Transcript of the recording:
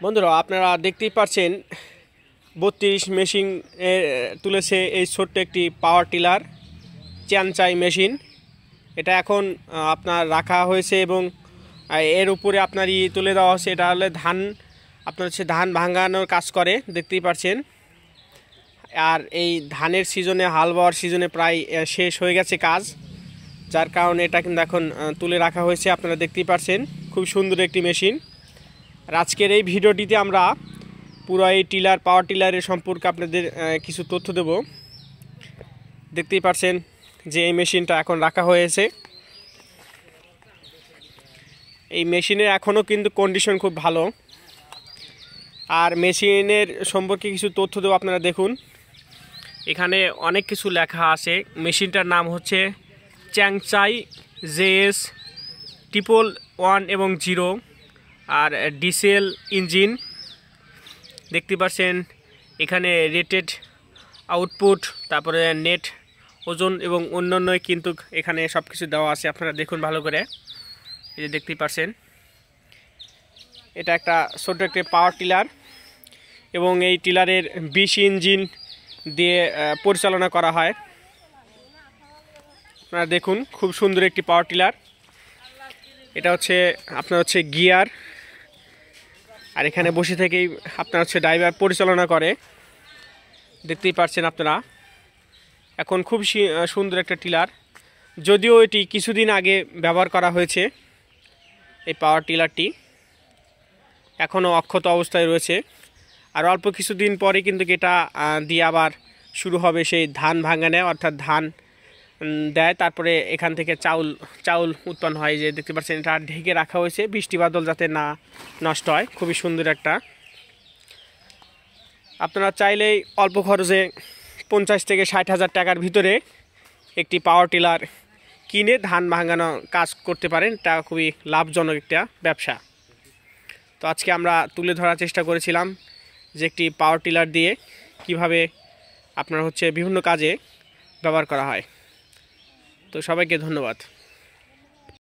বন্ধুরা আপনারা দেখতেই পাচ্ছেন 32 মেশিন তুলেছে এই ছোট্ট একটি পাওয়ার টিলার চ্যানচাই মেশিন। এটা এখন আপনার রাখা হয়েছে এবং এর উপরে আপনার তুলে দেওয়া হচ্ছে। এটা হলে ধান আপনার হচ্ছে ধান ভাঙানোর কাজ করে, দেখতেই পাচ্ছেন। আর এই ধানের সিজনে হাল বাওয়ার সিজনে প্রায় শেষ হয়ে গেছে কাজ, যার কারণে এটা কিন্তু এখন তুলে রাখা হয়েছে। আপনারা দেখতেই পাচ্ছেন খুব সুন্দর একটি মেশিন। আর আজকের এই ভিডিওটিতে আমরা পুরো এই পাওয়ার টিলারের সম্পর্কে আপনাদের কিছু তথ্য দেব। দেখতেই পাচ্ছেন যে এই মেশিনটা এখন রাখা হয়েছে। এই মেশিনের এখনও কিন্তু কন্ডিশন খুব ভালো। আর মেশিনের সম্পর্কে কিছু তথ্য দেব, আপনারা দেখুন। এখানে অনেক কিছু লেখা আছে। মেশিনটার নাম হচ্ছে চ্যানচাই JS 111 এবং 0 আর ডিজেল ইঞ্জিন। দেখতে পাচ্ছেন এখানে রেটেড আউটপুট, তারপরে নেট ওজন এবং অন্যান্য কিন্তু এখানে সব কিছু দেওয়া আছে। আপনারা দেখুন ভালো করে, এই যে দেখতেই পাচ্ছেন এটা একটা ছোট একটা পাওয়ার টিলার এবং এই টিলারের 20 ইঞ্জিন দিয়ে পরিচালনা করা হয়। আপনারা দেখুন খুব সুন্দর একটি পাওয়ার টিলার। এটা হচ্ছে আপনার হচ্ছে গিয়ার, আর এখানে বসে থেকেই আপনার হচ্ছে ড্রাইভার পরিচালনা করে, দেখতেই পাচ্ছেন আপনারা। এখন খুব সুন্দর একটা টিলার, যদিও এটি কিছুদিন আগে ব্যবহার করা হয়েছে। এই পাওয়ার টিলারটি এখনও অক্ষত অবস্থায় রয়েছে, আর অল্প কিছুদিন পরে কিন্তু এটা দিয়ে আবার শুরু হবে সেই ধান ভাঙানো, অর্থাৎ ধান দেয়, তারপরে এখান থেকে চাউল উৎপন্ন হয়। যে দেখতে পাচ্ছেন এটা ঢেকে রাখা হয়েছে বৃষ্টি বাদল যাতে না নষ্ট হয়। খুবই সুন্দর একটা। আপনারা চাইলেই অল্প খরচে 50 থেকে 60 হাজার টাকার ভিতরে একটি পাওয়ার টিলার কিনে ধান ভাঙানো কাজ করতে পারেন। এটা খুবই লাভজনক একটা ব্যবসা। তো আজকে আমরা তুলে ধরার চেষ্টা করেছিলাম যে একটি পাওয়ার টিলার দিয়ে কিভাবে আপনার হচ্ছে বিভিন্ন কাজে ব্যবহার করা হয়। তো সবাইকে ধন্যবাদ।